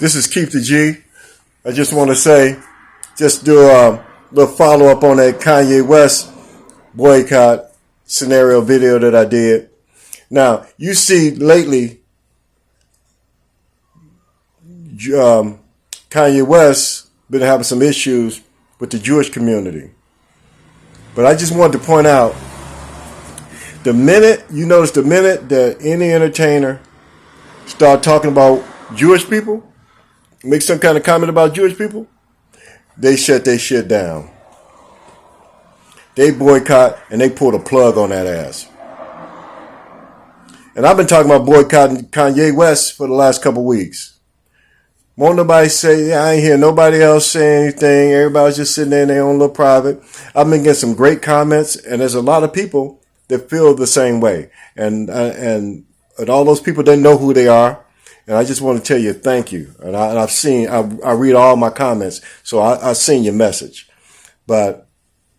This is Keith the G. I just want to say, just do a little follow up on that Kanye West boycott scenario video that I did. Now, you see lately, Kanye West been having some issues with the Jewish community. But I just wanted to point out, the minute that any entertainer start talking about Jewish people, make some kind of comment about Jewish people, they shut their shit down. They boycott and they pull the plug on that ass. And I've been talking about boycotting Kanye West for the last couple weeks. Won't nobody say, I ain't hear nobody else say anything. Everybody's just sitting there in their own little private. I've been getting some great comments, and there's a lot of people that feel the same way. And all those people that know who they are. And I just want to tell you thank you. And I read all my comments, so I've seen your message. But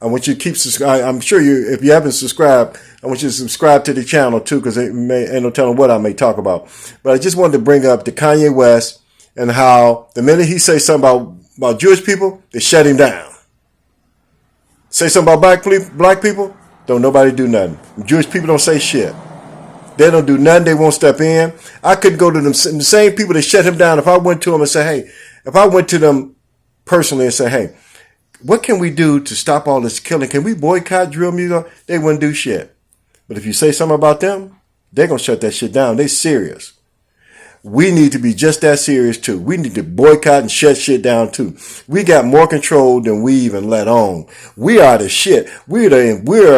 I want you to keep subscribing. I'm sure if you haven't subscribed, I want you to subscribe to the channel too, because ain't no telling what I may talk about. But I just wanted to bring up the Kanye West and how the minute he says something about Jewish people, they shut him down. Say something about black people, don't nobody do nothing. Jewish people don't say shit. They don't do nothing. They won't step in. I could go to them, the same people that shut him down. If I went to them and say, hey, if I went to them personally and say, hey, what can we do to stop all this killing? Can we boycott drill music? They wouldn't do shit. But if you say something about them, they're going to shut that shit down. They serious. We need to be just that serious too. We need to boycott and shut shit down too. We got more control than we even let on. We are the shit. We are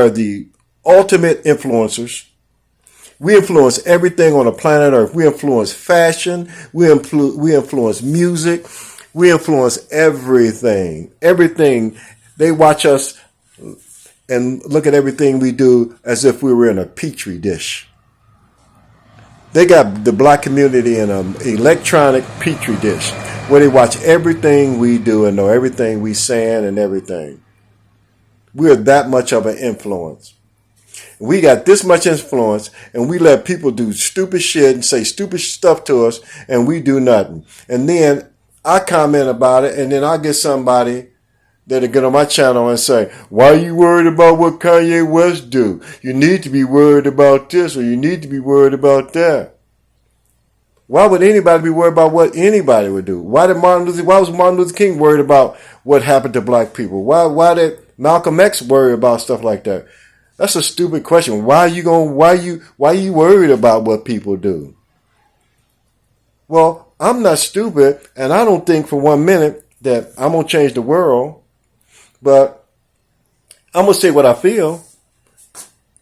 the ultimate influencers. We influence everything on the planet Earth. We influence fashion. We influence music. We influence everything. Everything. They watch us and look at everything we do as if we were in a petri dish. They got the black community in an electronic petri dish where they watch everything we do and know everything we saying and everything. We're that much of an influence. We got this much influence, and we let people do stupid shit and say stupid stuff to us, and we do nothing. And then I comment about it, and then I get somebody that'll get on my channel and say, why are you worried about what Kanye West do? You need to be worried about this, or you need to be worried about that. Why would anybody be worried about what anybody would do? Why was Martin Luther King worried about what happened to black people? Why did Malcolm X worry about stuff like that? That's a stupid question. Why are you worried about what people do? Well, I'm not stupid, and I don't think for 1 minute that I'm going to change the world, but I'm going to say what I feel.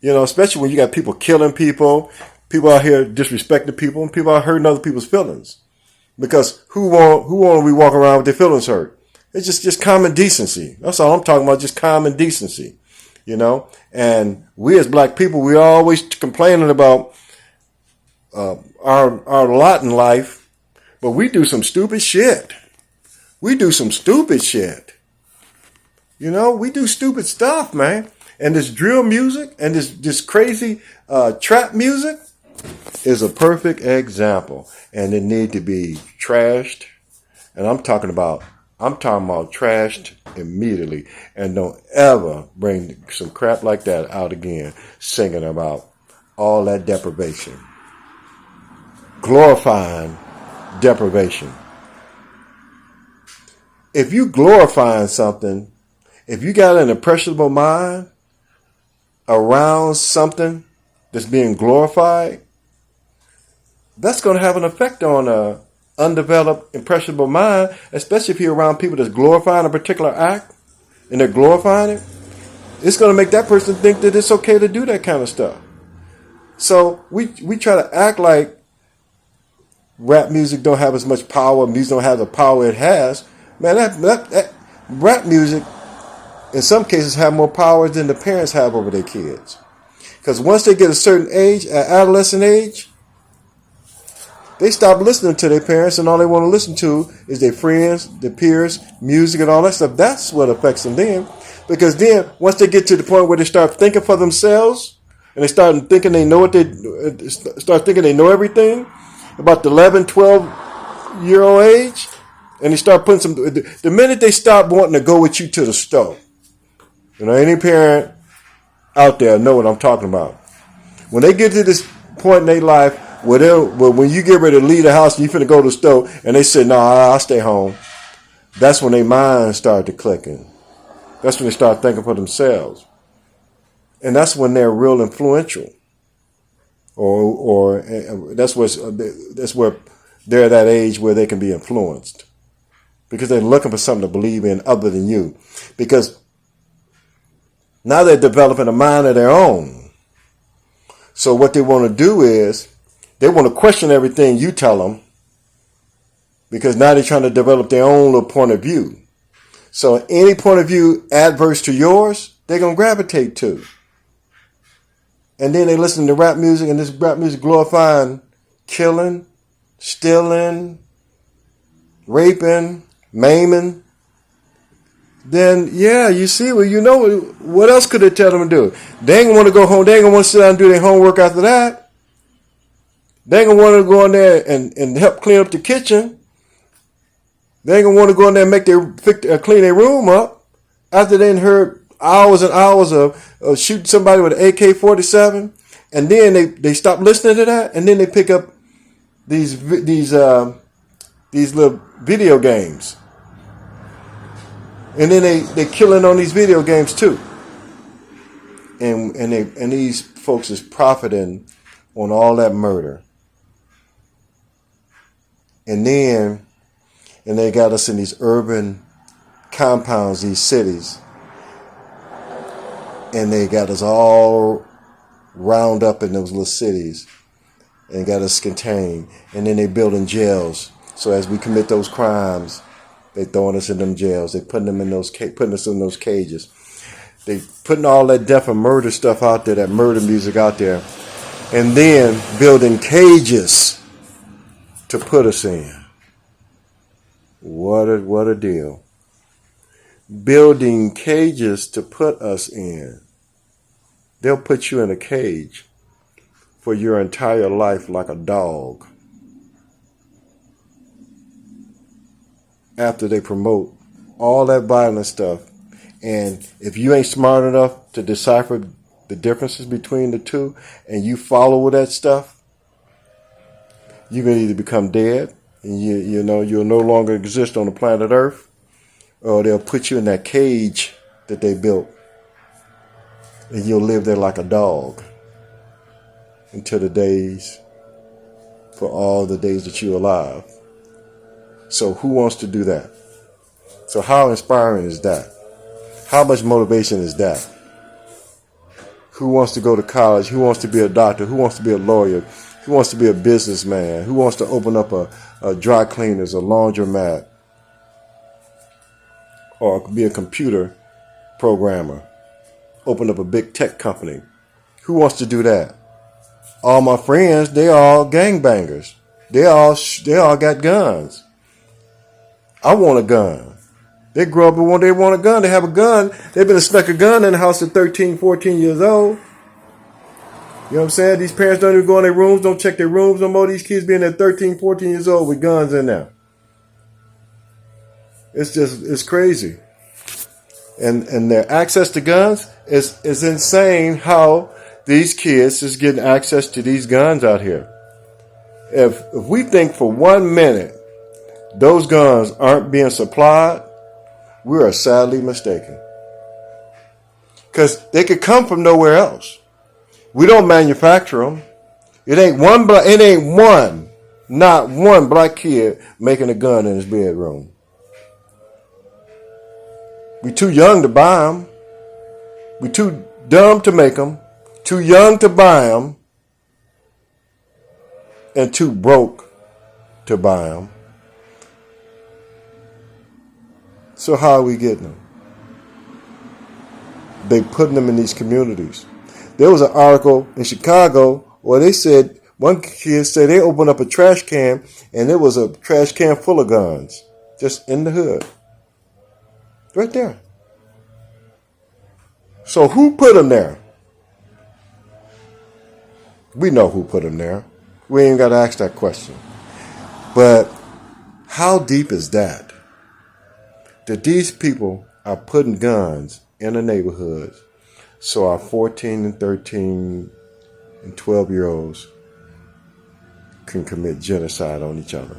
You know, especially when you got people killing people out here disrespecting people, and people out hurting other people's feelings. Because who want we walk around with their feelings hurt? It's just common decency. That's all I'm talking about, just common decency. You know, and we as black people, we're always complaining about our lot in life, but we do some stupid shit. We do some stupid shit. You know, we do stupid stuff, man. And this drill music and this crazy trap music is a perfect example, and it need to be trashed. And I'm talking about trashed immediately, and don't ever bring some crap like that out again, singing about all that deprivation, glorifying deprivation. If you glorifying something, if you got an impressionable mind around something that's being glorified, that's going to have an effect on a undeveloped, impressionable mind, especially if you're around people that's glorifying a particular act and they're glorifying it. It's going to make that person think that it's okay to do that kind of stuff. So we try to act like rap music don't have as much power, music don't have the power it has. Man, that rap music in some cases have more power than the parents have over their kids. Because once they get a certain age, an adolescent age, they stop listening to their parents, and all they want to listen to is their friends, their peers, music, and all that stuff. That's what affects them then. Because then, once they get to the point where they start thinking for themselves, and they start thinking they know everything about the 11, 12, 6-year-old age, and they start putting some. The minute they stop wanting to go with you to the store, any parent out there know what I'm talking about. When they get to this point in their life where when you get ready to leave the house and you finna go to the store, and they say, "No, I'll stay home," that's when their minds start to clicking. That's when they start thinking for themselves, and that's when they're real influential. Or that's where they're at that age where they can be influenced, because they're looking for something to believe in other than you. Because now they're developing a mind of their own. So what they want to do is they want to question everything you tell them, because now they're trying to develop their own little point of view. So any point of view adverse to yours, they're going to gravitate to. And then they listen to rap music, and this rap music glorifying killing, stealing, raping, maiming. Then, yeah, you see, what else could they tell them to do? They ain't going to want to go home. They ain't going to want to sit down and do their homework after that. They ain't going to want to go in there and help clean up the kitchen. They ain't going to want to go in there and clean their room up after they heard hours and hours of shooting somebody with an AK-47, and then they stop listening to that, and then they pick up these little video games, and then they killing on these video games too, and these folks is profiting on all that murder, and they got us in these urban compounds, these cities. And they got us all round up in those little cities and got us contained. And then they building jails. So as we commit those crimes, they throwing us in them jails. They putting us in those cages. They putting all that death and murder stuff out there, that murder music out there, and then building cages to put us in. What a deal. Building cages to put us in. They'll put you in a cage for your entire life like a dog. After they promote all that violent stuff. And if you ain't smart enough to decipher the differences between the two, and you follow that stuff, you can either become dead, and you'll no longer exist on the planet Earth, or they'll put you in that cage that they built, and you'll live there like a dog for all the days that you're alive. So who wants to do that? So how inspiring is that? How much motivation is that? Who wants to go to college? Who wants to be a doctor? Who wants to be a lawyer? Who wants to be a businessman? Who wants to open up a dry cleaners, a laundromat, or be a computer programmer? Open up a big tech company. Who wants to do that? All my friends, they all gangbangers. They all got guns. I want a gun. They grow up and they want a gun. They have a gun. They've been snuck a gun in the house at 13, 14 years old. You know what I'm saying? These parents don't even go in their rooms, don't check their rooms no more. These kids being at 13, 14 years old with guns in there. It's crazy. And their access to guns is insane, how these kids is getting access to these guns out here. If we think for 1 minute those guns aren't being supplied, we are sadly mistaken. Because they could come from nowhere else. We don't manufacture them. Not one black kid making a gun in his bedroom. We too young to buy them. We too dumb to make them. Too young to buy them. And too broke to buy them. So how are we getting them? They putting them in these communities. There was an article in Chicago where they said, one kid said they opened up a trash can and it was a trash can full of guns. Just in the hood. Right there. So who put them there? We know who put them there. We ain't got to ask that question. But How deep is that? That these people are putting guns in the neighborhoods so our 14 and 13 and 12-year-olds can commit genocide on each other.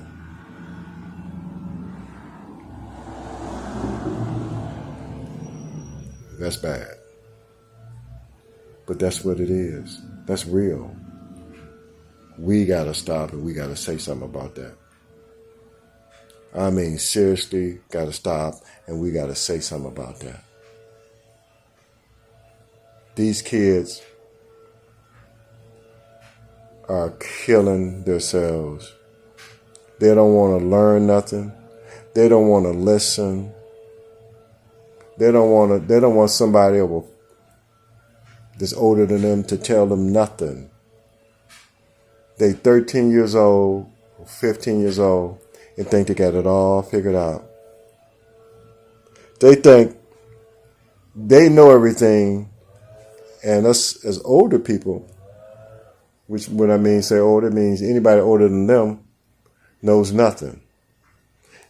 That's bad. But that's what it is. That's real. We got to stop and we got to say something about that. I mean, seriously, got to stop and we got to say something about that. These kids are killing themselves. They don't want to learn nothing. They don't want to listen. They don't want somebody that's older than them to tell them nothing. They 13 years old, 15 years old, and think they got it all figured out. They think they know everything, and us as older people, which when I mean say older, means anybody older than them knows nothing.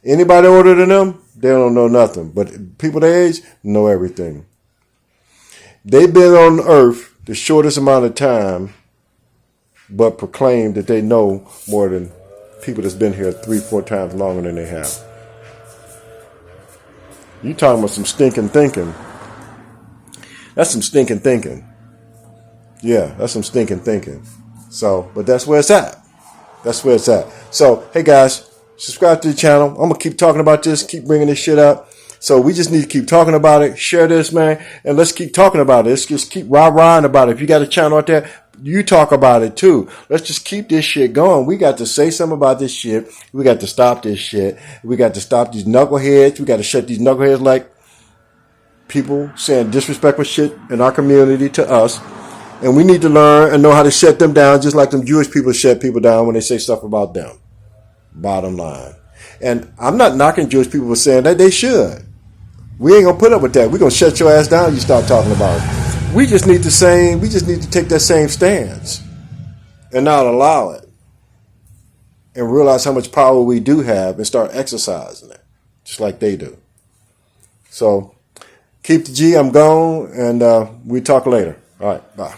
Anybody older than them, they don't know nothing. But people their age know everything. They've been on earth the shortest amount of time, but proclaim that they know more than people that's been here 3-4 times longer than they have. You talking about some stinking thinking. That's some stinking thinking. Yeah, that's some stinking thinking. So, but that's where it's at. That's where it's at. So, hey guys, subscribe to the channel. I'm going to keep talking about this, keep bringing this shit up. So we just need to keep talking about it. Share this, man. And let's keep talking about it. Let's just keep rah-rahing about it. If you got a channel out there, you talk about it too. Let's just keep this shit going. We got to say something about this shit. We got to stop this shit. We got to stop these knuckleheads. We got to shut these knuckleheads like people saying disrespectful shit in our community to us. And we need to learn and know how to shut them down just like them Jewish people shut people down when they say stuff about them. Bottom line. And I'm not knocking Jewish people for saying that. They should. We ain't going to put up with that. We're going to shut your ass down. You start talking about it. We just need to take that same stance and not allow it and realize how much power we do have and start exercising it just like they do. So keep the G. I'm gone and we talk later. All right. Bye.